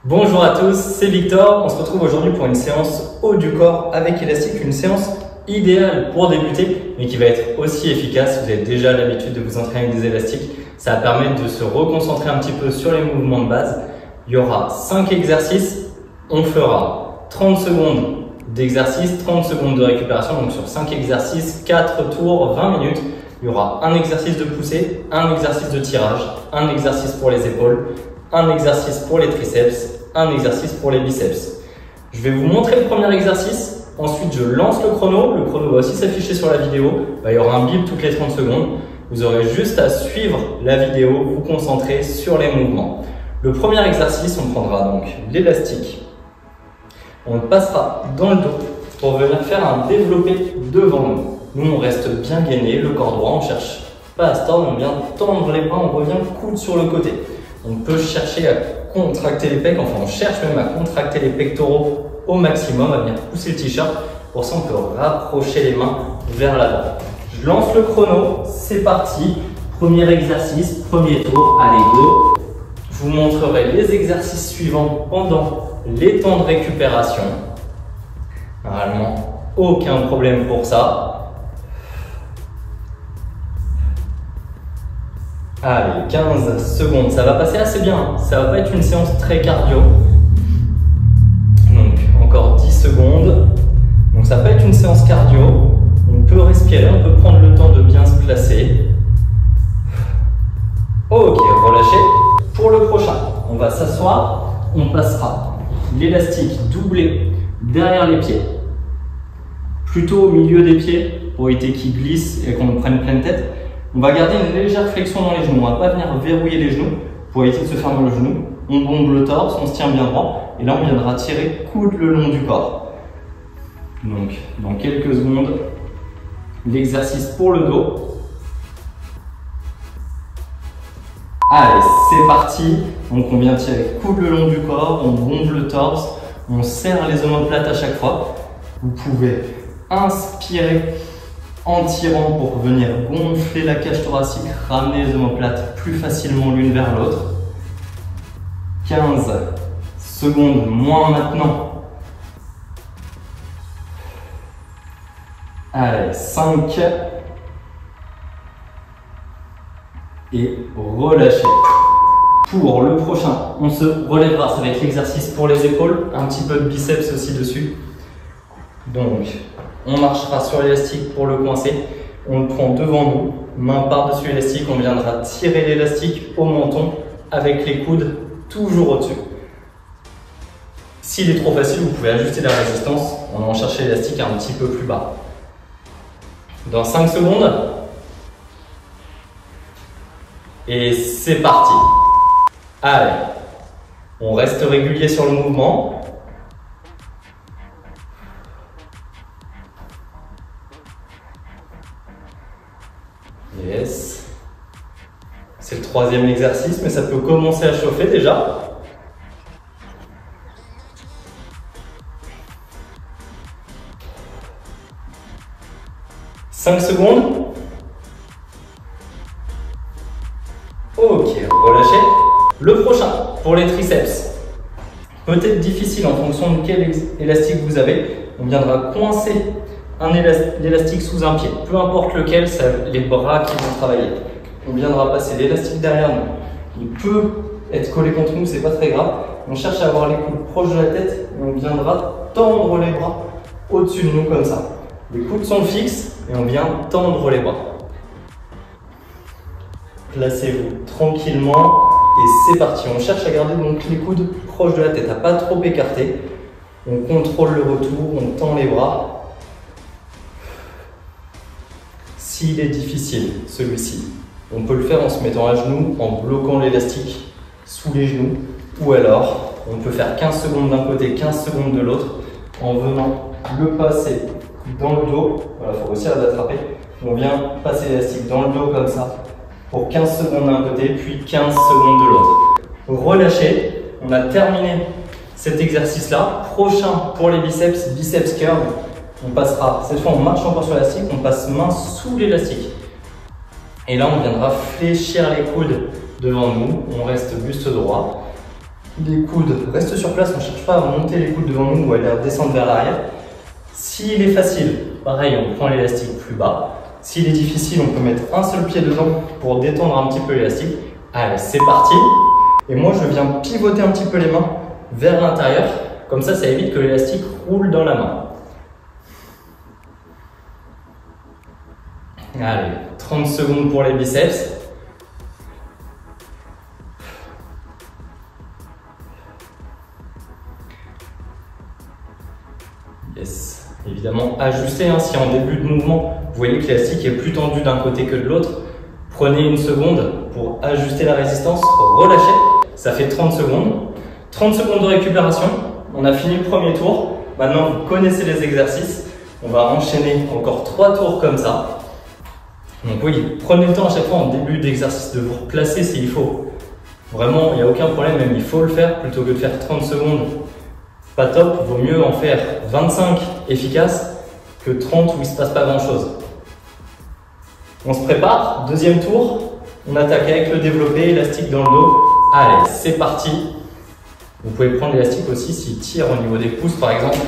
Bonjour à tous, c'est Victor. On se retrouve aujourd'hui pour une séance haut du corps avec élastique, une séance idéale pour débuter, mais qui va être aussi efficace. Vous avez déjà l'habitude de vous entraîner avec des élastiques. Ça va permettre de se reconcentrer un petit peu sur les mouvements de base. Il y aura 5 exercices. On fera 30 secondes d'exercice, 30 secondes de récupération. Donc sur 5 exercices, 4 tours, 20 minutes. Il y aura un exercice de poussée, un exercice de tirage, un exercice pour les épaules, un exercice pour les triceps, un exercice pour les biceps. Je vais vous montrer le premier exercice, ensuite je lance le chrono va aussi s'afficher sur la vidéo, il y aura un bip toutes les 30 secondes, vous aurez juste à suivre la vidéo, vous concentrer sur les mouvements. Le premier exercice, on prendra donc l'élastique, on le passera dans le dos pour venir faire un développé devant nous. Nous on reste bien gainé, le corps droit, on cherche pas à se tordre, on vient tendre les bras, on revient coude sur le côté. On peut chercher à contracter les pecs, enfin on cherche même à contracter les pectoraux au maximum, à venir pousser le t-shirt. Pour ça on peut rapprocher les mains vers l'avant. Je lance le chrono, c'est parti. Premier exercice, premier tour, allez go. Je vous montrerai les exercices suivants pendant les temps de récupération. Normalement, aucun problème pour ça. Allez, 15 secondes, ça va passer assez bien, ça va pas être une séance très cardio. Donc encore 10 secondes. Donc ça va pas être une séance cardio. On peut respirer, on peut prendre le temps de bien se placer. Ok, relâchez. Pour le prochain, on va s'asseoir, on passera l'élastique doublé derrière les pieds, plutôt au milieu des pieds pour éviter qu'ils glissent et qu'on prenne pleine tête. On va garder une légère flexion dans les genoux, on ne va pas venir verrouiller les genoux pour éviter de se faire mal le genou. On bombe le torse, on se tient bien droit et là on viendra tirer coude le long du corps. Donc dans quelques secondes, l'exercice pour le dos. Allez, c'est parti. Donc on vient tirer coude le long du corps, on bombe le torse, on serre les omoplates à chaque fois. Vous pouvez inspirer en tirant pour venir gonfler la cage thoracique, ramener les omoplates plus facilement l'une vers l'autre. 15 secondes, moins maintenant. Allez, 5. Et relâchez. Pour le prochain, on se relèvera, ça va être l'exercice pour les épaules, un petit peu de biceps aussi dessus. Donc, on marchera sur l'élastique pour le coincer, on le prend devant nous, main par-dessus l'élastique, on viendra tirer l'élastique au menton avec les coudes toujours au-dessus. S'il est trop facile, vous pouvez ajuster la résistance en allant chercher l'élastique un petit peu plus bas. Dans 5 secondes, et c'est parti. Allez, on reste régulier sur le mouvement. Yes. C'est le troisième exercice, mais ça peut commencer à chauffer déjà. « 5 secondes. Ok, relâchez. Le prochain, pour les triceps. Peut-être difficile en fonction de quel élastique vous avez. On viendra coincer l'élastique sous un pied, peu importe lequel, c'est les bras qui vont travailler. On viendra passer l'élastique derrière nous. Il peut être collé contre nous, c'est pas très grave. On cherche à avoir les coudes proches de la tête et on viendra tendre les bras au-dessus de nous comme ça. Les coudes sont fixes et on vient tendre les bras. Placez-vous tranquillement et c'est parti. On cherche à garder donc les coudes proches de la tête, à pas trop écarter. On contrôle le retour, on tend les bras. S'il est difficile, celui-ci, on peut le faire en se mettant à genoux, en bloquant l'élastique sous les genoux, ou alors on peut faire 15 secondes d'un côté, 15 secondes de l'autre, en venant le passer dans le dos. Voilà, il faut réussir à l'attraper. On vient passer l'élastique dans le dos comme ça, pour 15 secondes d'un côté, puis 15 secondes de l'autre. Relâchez, on a terminé cet exercice-là. Prochain pour les biceps, biceps curl. On passera, cette fois on marche encore sur l'élastique, on passe main sous l'élastique. Et là on viendra fléchir les coudes devant nous, on reste buste droit. Les coudes restent sur place, on ne cherche pas à monter les coudes devant nous ou à les redescendre vers l'arrière. S'il est facile, pareil, on prend l'élastique plus bas. S'il est difficile, on peut mettre un seul pied dedans pour détendre un petit peu l'élastique. Allez, c'est parti. Et moi, je viens pivoter un petit peu les mains vers l'intérieur. Comme ça évite que l'élastique roule dans la main. Allez, 30 secondes pour les biceps. Yes. Évidemment, ajustez, hein, si en début de mouvement, vous voyez que l'élastique est plus tendu d'un côté que de l'autre, prenez une seconde pour ajuster la résistance, relâchez, ça fait 30 secondes. 30 secondes de récupération, on a fini le premier tour. Maintenant, vous connaissez les exercices, on va enchaîner encore 3 tours comme ça. Donc oui, prenez le temps à chaque fois en début d'exercice de vous replacer s'il faut. Vraiment, il n'y a aucun problème, même il faut le faire plutôt que de faire 30 secondes. Pas top, vaut mieux en faire 25 efficaces que 30 où il ne se passe pas grand chose. On se prépare, deuxième tour, on attaque avec le développé, élastique dans le dos. Allez, c'est parti. Vous pouvez prendre l'élastique aussi s'il tire au niveau des pouces par exemple,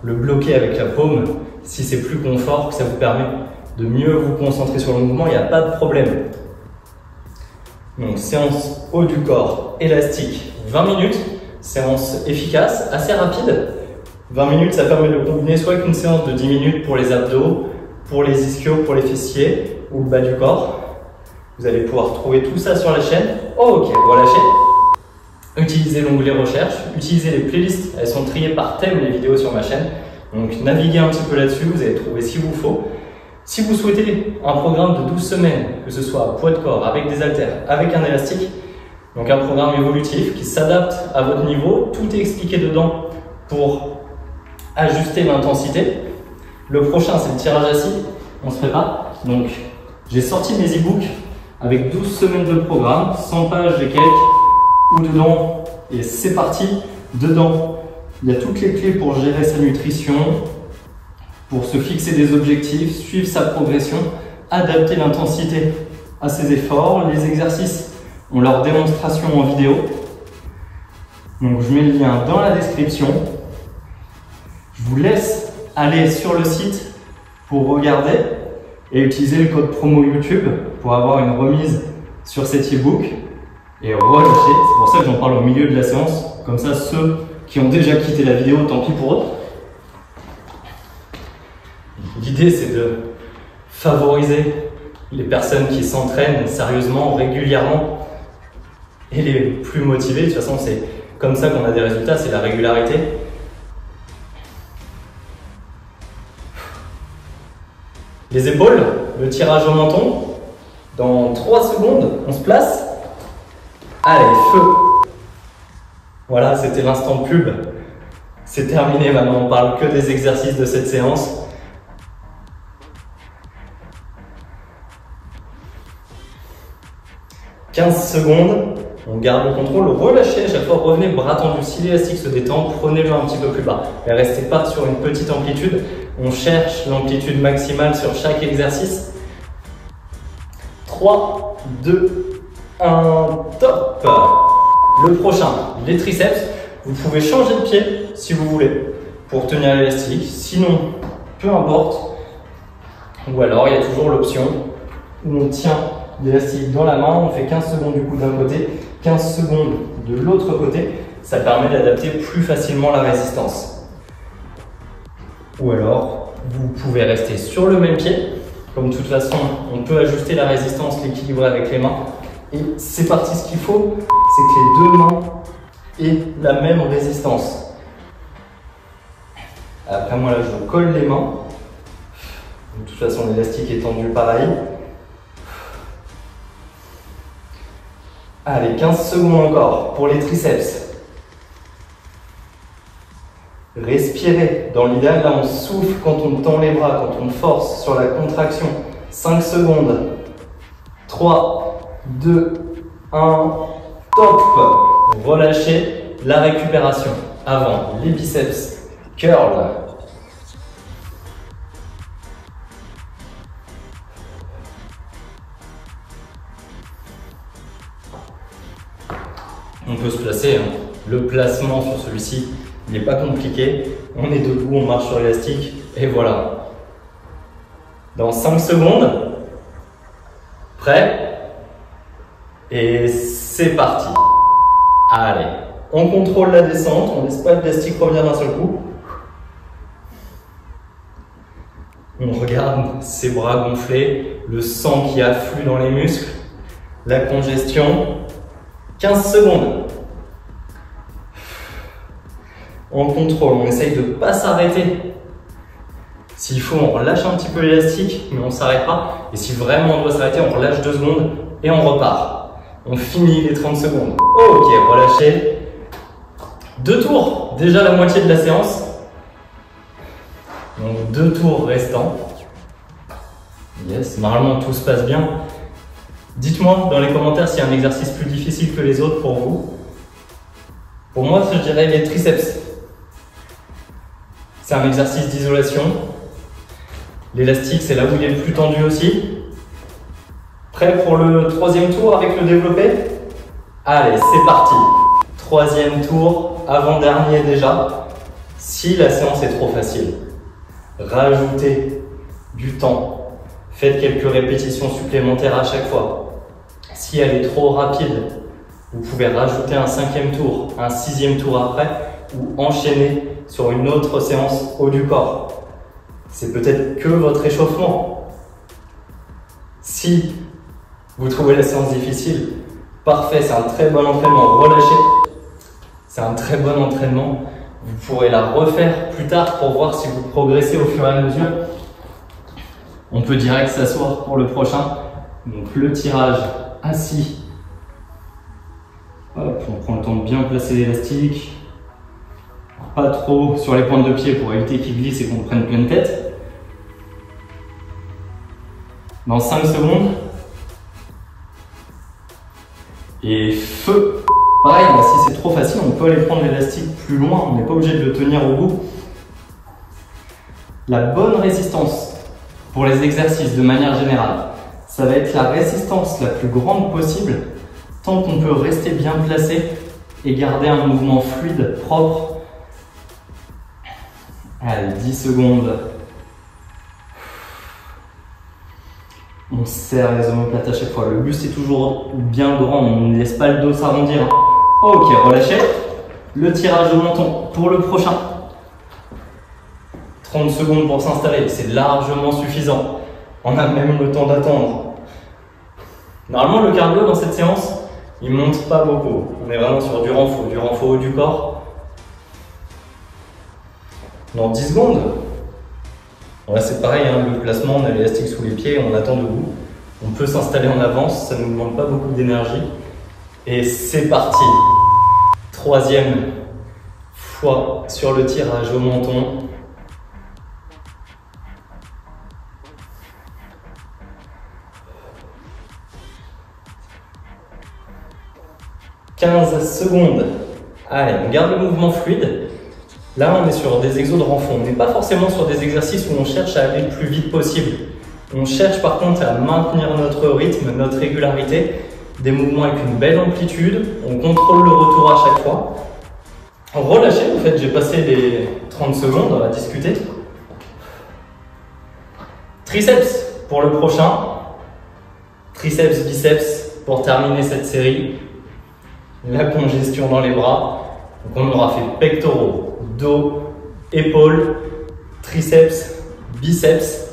le bloquer avec la paume si c'est plus confort, que ça vous permet de mieux vous concentrer sur le mouvement, il n'y a pas de problème. Donc séance haut du corps, élastique, 20 minutes. Séance efficace, assez rapide. 20 minutes, ça permet de le combiner soit avec une séance de 10 minutes pour les abdos, pour les ischios, pour les fessiers ou le bas du corps. Vous allez pouvoir trouver tout ça sur la chaîne. Oh, ok, relâchez. Utilisez l'onglet recherche, utilisez les playlists, elles sont triées par thème les vidéos sur ma chaîne. Donc naviguez un petit peu là-dessus, vous allez trouver ce qu'il vous faut. Si vous souhaitez un programme de 12 semaines, que ce soit à poids de corps, avec des haltères, avec un élastique, donc un programme évolutif qui s'adapte à votre niveau, tout est expliqué dedans pour ajuster l'intensité. Le prochain, c'est le tirage assis, on se prépare. Donc j'ai sorti mes e-books avec 12 semaines de programme, 100 pages et quelques, où dedans, et c'est parti, dedans, il y a toutes les clés pour gérer sa nutrition, pour se fixer des objectifs, suivre sa progression, adapter l'intensité à ses efforts, les exercices ont leur démonstration en vidéo. Donc je mets le lien dans la description. Je vous laisse aller sur le site pour regarder et utiliser le code promo YouTube pour avoir une remise sur cet e-book et relâcher. C'est pour ça que j'en parle au milieu de la séance. Comme ça, ceux qui ont déjà quitté la vidéo, tant pis pour eux. L'idée, c'est de favoriser les personnes qui s'entraînent sérieusement, régulièrement, et les plus motivés. De toute façon, c'est comme ça qu'on a des résultats, c'est la régularité. Les épaules, le tirage au menton. Dans 3 secondes, on se place. Allez, feu. Voilà, c'était l'instant pub. C'est terminé, maintenant on parle que des exercices de cette séance. « 15 secondes, on garde le contrôle, relâchez à chaque fois, revenez bras tendus. Si l'élastique se détend, prenez-le un petit peu plus bas. Mais restez pas sur une petite amplitude, on cherche l'amplitude maximale sur chaque exercice. 3, 2, 1, top. Le prochain, les triceps. Vous pouvez changer de pied si vous voulez pour tenir l'élastique, sinon peu importe. Ou alors il y a toujours l'option où on tient l'élastique dans la main, on fait 15 secondes du coup d'un côté, 15 secondes de l'autre côté, ça permet d'adapter plus facilement la résistance. Ou alors, vous pouvez rester sur le même pied, comme de toute façon, on peut ajuster la résistance, l'équilibre avec les mains. Et c'est parti, ce qu'il faut, c'est que les deux mains aient la même résistance. Après moi là, je colle les mains. De toute façon, l'élastique est tendu pareil. Allez, 15 secondes encore pour les triceps. Respirez. Dans l'idéal, là, on souffle quand on tend les bras, quand on force sur la contraction. 5 secondes. 3, 2, 1, top. Relâchez la récupération. Avant, les biceps, curl. On peut se placer, hein. Le placement sur celui-ci, il n'est pas compliqué. On est debout, on marche sur l'élastique et voilà. Dans 5 secondes, prêt? Et c'est parti. Allez, on contrôle la descente, on laisse pas l'élastique revenir d'un seul coup. On regarde ses bras gonflés, le sang qui afflue dans les muscles, la congestion. 15 secondes. On contrôle, on essaye de ne pas s'arrêter. S'il faut, on relâche un petit peu l'élastique, mais on ne s'arrête pas. Et si vraiment on doit s'arrêter, on relâche 2 secondes et on repart. On finit les 30 secondes. Ok, relâchez. 2 tours, déjà la moitié de la séance. Donc 2 tours restants. Yes, normalement tout se passe bien. Dites-moi dans les commentaires s'il y a un exercice plus difficile que les autres pour vous. Pour moi, je dirais les triceps. C'est un exercice d'isolation. L'élastique, c'est là où il est le plus tendu aussi. Prêt pour le 3e tour avec le développé? Allez, c'est parti. 3e tour, avant-dernier déjà. Si la séance est trop facile, rajoutez du temps. Faites quelques répétitions supplémentaires à chaque fois. Si elle est trop rapide, vous pouvez rajouter un 5e tour, un 6e tour après, ou enchaîner sur une autre séance haut du corps. C'est peut-être que votre échauffement. Si vous trouvez la séance difficile, parfait, c'est un très bon entraînement. Relâchez. C'est un très bon entraînement. Vous pourrez la refaire plus tard pour voir si vous progressez au fur et à mesure. On peut direct s'asseoir pour le prochain. Donc le tirage assis. Hop, on prend le temps de bien placer l'élastique. Pas trop sur les pointes de pied pour éviter qu'il glisse et qu'on prenne pleine tête. Dans 5 secondes. Et feu. Pareil, bah, si c'est trop facile, on peut aller prendre l'élastique plus loin. On n'est pas obligé de le tenir au bout. La bonne résistance pour les exercices de manière générale, ça va être la résistance la plus grande possible tant qu'on peut rester bien placé et garder un mouvement fluide, propre. Allez, 10 secondes. On serre les omoplates à chaque fois. Le buste est toujours bien grand, on ne laisse pas le dos s'arrondir. Ok, relâchez. Le tirage au menton pour le prochain. 30 secondes pour s'installer, c'est largement suffisant. On a même le temps d'attendre. Normalement, le cardio dans cette séance, il monte pas beaucoup. On est vraiment sur du renfort haut du corps. Dans 10 secondes, là c'est pareil, hein, le placement, on a l'élastique sous les pieds, on attend debout. On peut s'installer en avance, ça ne nous demande pas beaucoup d'énergie. Et c'est parti. 3e fois sur le tirage au menton. « 15 secondes. Allez, on garde le mouvement fluide. Là, on est sur des exos de renfort. On n'est pas forcément sur des exercices où on cherche à aller le plus vite possible. On cherche par contre à maintenir notre rythme, notre régularité, des mouvements avec une belle amplitude. On contrôle le retour à chaque fois. Relâchez, en fait, j'ai passé les 30 secondes, on va discuter. Triceps pour le prochain. Triceps, biceps pour terminer cette série. La congestion dans les bras. Donc on aura fait pectoraux, dos, épaules, triceps, biceps.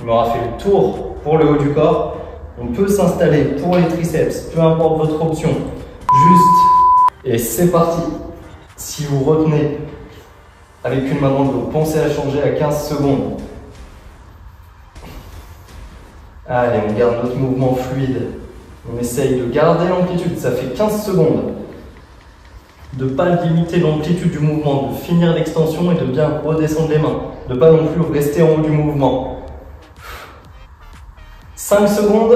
On aura fait le tour pour le haut du corps. On peut s'installer pour les triceps, peu importe votre option. Juste, et c'est parti. Si vous retenez avec une main dans le dos, pensez à changer à 15 secondes. Allez, on garde notre mouvement fluide. On essaye de garder l'amplitude, ça fait 15 secondes. De ne pas limiter l'amplitude du mouvement, de finir l'extension et de bien redescendre les mains. De ne pas non plus rester en haut du mouvement. 5 secondes,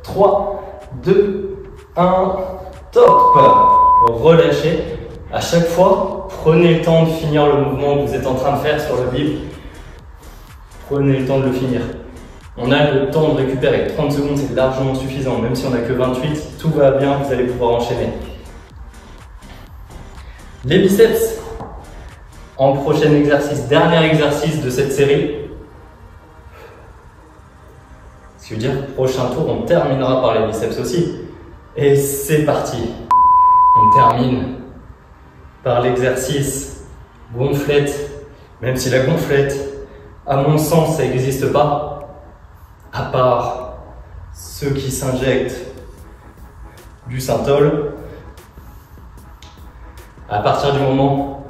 3, 2, 1, top. Relâchez. À chaque fois, prenez le temps de finir le mouvement que vous êtes en train de faire sur le bib. Prenez le temps de le finir. On a le temps de récupérer. 30 secondes, c'est largement suffisant. Même si on n'a que 28, tout va bien, vous allez pouvoir enchaîner. Les biceps. En prochain exercice, dernier exercice de cette série. Ce qui veut dire, prochain tour, on terminera par les biceps aussi. Et c'est parti. On termine par l'exercice gonflette. Même si la gonflette, à mon sens, ça n'existe pas. À part ceux qui s'injectent du synthol. À partir du moment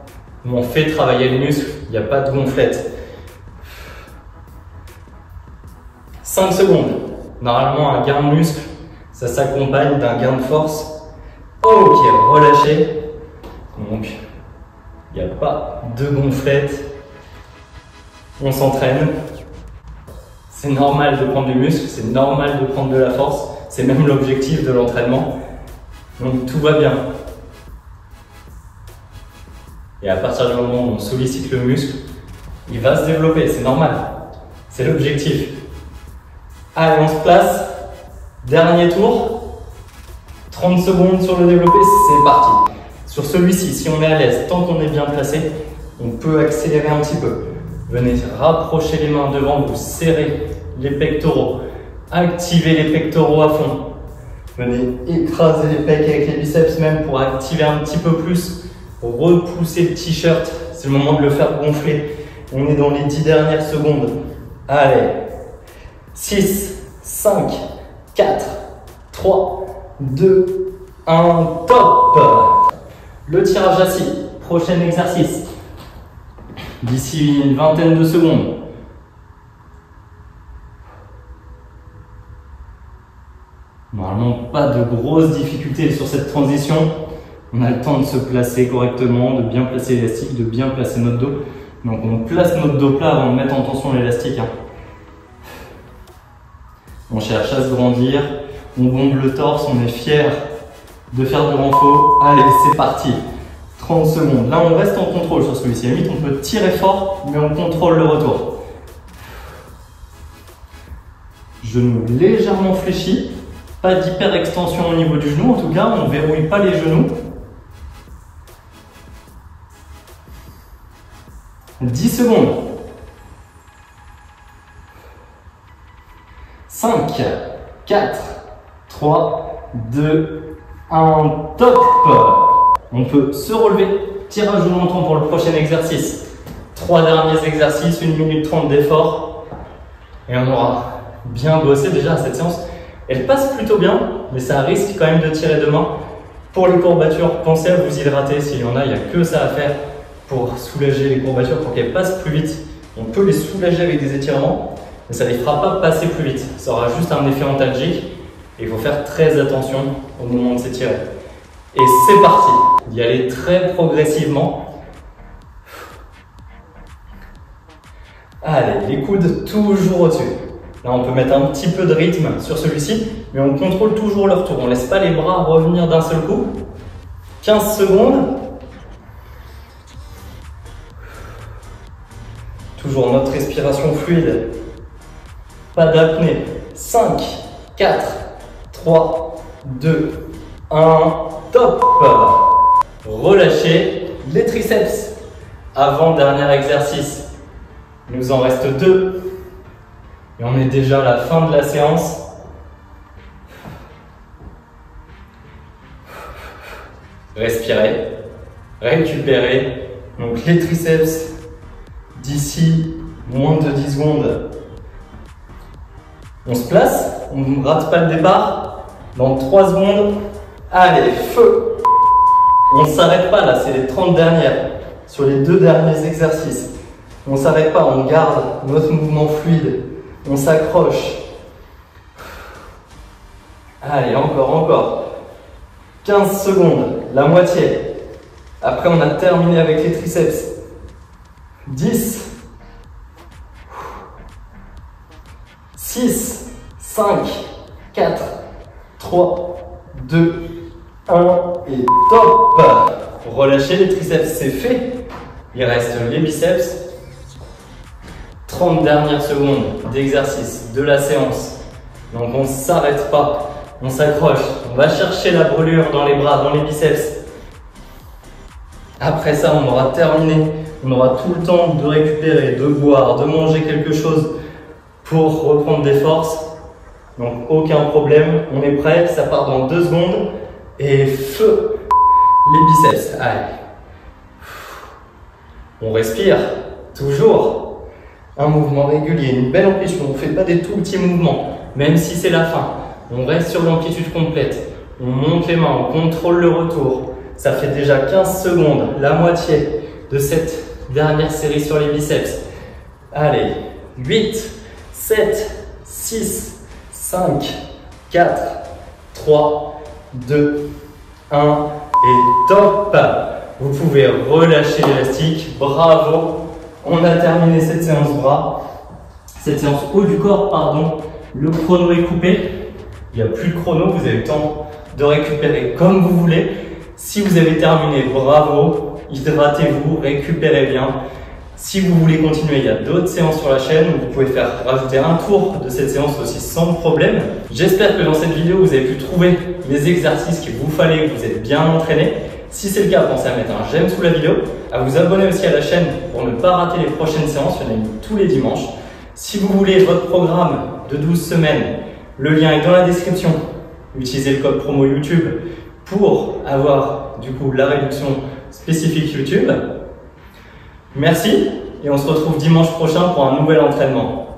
où on fait travailler le muscle, il n'y a pas de gonflette. 5 secondes. Normalement, un gain de muscle, ça s'accompagne d'un gain de force. Ok, relâché. Donc, il n'y a pas de gonflette. On s'entraîne. C'est normal de prendre du muscle, c'est normal de prendre de la force. C'est même l'objectif de l'entraînement. Donc, tout va bien. Et à partir du moment où on sollicite le muscle, il va se développer, c'est normal. C'est l'objectif. Allez, on se place. Dernier tour. 30 secondes sur le développé, c'est parti. Sur celui-ci, si on est à l'aise, tant qu'on est bien placé, on peut accélérer un petit peu. Venez rapprocher les mains devant vous, serrer les pectoraux. Activez les pectoraux à fond. Venez écraser les pecs avec les biceps même pour activer un petit peu plus. Repousser le t-shirt, c'est le moment de le faire gonfler. On est dans les 10 dernières secondes. Allez. 6, 5, 4, 3, 2, 1, top! Le tirage assis, prochain exercice. D'ici une vingtaine de secondes. Normalement, pas de grosses difficultés sur cette transition. On a le temps de se placer correctement, de bien placer l'élastique, de bien placer notre dos. Donc on place notre dos plat avant de mettre en tension l'élastique. On cherche à se grandir, on bombe le torse, on est fier de faire du renfort. Allez, c'est parti. 30 secondes. Là, on reste en contrôle sur celui-ci. À la limite, on peut tirer fort, mais on contrôle le retour. Genou légèrement fléchi. Pas d'hyper-extension au niveau du genou. En tout cas, on ne verrouille pas les genoux. 10 secondes. 5, 4, 3, 2, 1, top! On peut se relever. Tirage au menton pour le prochain exercice. 3 derniers exercices, 1 minute 30 d'effort. Et on aura bien bossé déjà cette séance. Elle passe plutôt bien, mais ça risque quand même de tirer de main. Pour les courbatures, pensez à vous hydrater. S'il y en a, il n'y a que ça à faire pour soulager les courbatures, pour qu'elles passent plus vite. On peut les soulager avec des étirements, mais ça ne les fera pas passer plus vite. Ça aura juste un effet antalgique et il faut faire très attention au moment de s'étirer. Et c'est parti, d'y aller très progressivement. Allez, les coudes toujours au-dessus. Là, on peut mettre un petit peu de rythme sur celui-ci, mais on contrôle toujours le retour. On ne laisse pas les bras revenir d'un seul coup. 15 secondes. Toujours notre respiration fluide. Pas d'apnée. 5, 4, 3, 2, 1. Top! Relâchez les triceps. Avant-dernier exercice. Il nous en reste 2. Et on est déjà à la fin de la séance. Respirez. Récupérez. Donc les triceps d'ici moins de 10 secondes. On se place. On ne rate pas le départ. Dans 3 secondes. Allez, feu! On ne s'arrête pas là, c'est les 30 dernières. Sur les 2 derniers exercices. On ne s'arrête pas, on garde notre mouvement fluide. On s'accroche. Allez, encore. 15 secondes, la moitié. Après, on a terminé avec les triceps. 10. 6, 5, 4, 3, 2, 1 et top! Relâchez les triceps, c'est fait. Il reste les biceps. 30 dernières secondes d'exercice de la séance. Donc on ne s'arrête pas, on s'accroche, on va chercher la brûlure dans les bras, dans les biceps. Après ça, on aura terminé. On aura tout le temps de récupérer, de boire, de manger quelque chose pour reprendre des forces. Donc aucun problème, on est prêt, ça part dans 2 secondes. Et feu les biceps. Allez. On respire, toujours. Un mouvement régulier, une belle amplitude. On ne fait pas des tout petits mouvements, même si c'est la fin. On reste sur l'amplitude complète. On monte les mains, on contrôle le retour. Ça fait déjà 15 secondes, la moitié de cette dernière série sur les biceps. Allez, 8, 7, 6, 5, 4, 3, 2, 1 et top! Vous pouvez relâcher l'élastique, bravo! On a terminé cette séance bras, cette séance haut du corps, pardon. Le chrono est coupé, il n'y a plus de chrono, vous avez le temps de récupérer comme vous voulez. Si vous avez terminé, bravo, hydratez-vous, récupérez bien. Si vous voulez continuer, il y a d'autres séances sur la chaîne. Vous pouvez rajouter un tour de cette séance aussi sans problème. J'espère que dans cette vidéo, vous avez pu trouver les exercices qu'il vous fallait, que vous êtes bien entraîné. Si c'est le cas, pensez à mettre un j'aime sous la vidéo, à vous abonner aussi à la chaîne pour ne pas rater les prochaines séances. Il y en a une tous les dimanches. Si vous voulez votre programme de 12 semaines, le lien est dans la description. Utilisez le code promo YouTube pour avoir du coup la réduction spécifique YouTube. Merci et on se retrouve dimanche prochain pour un nouvel entraînement.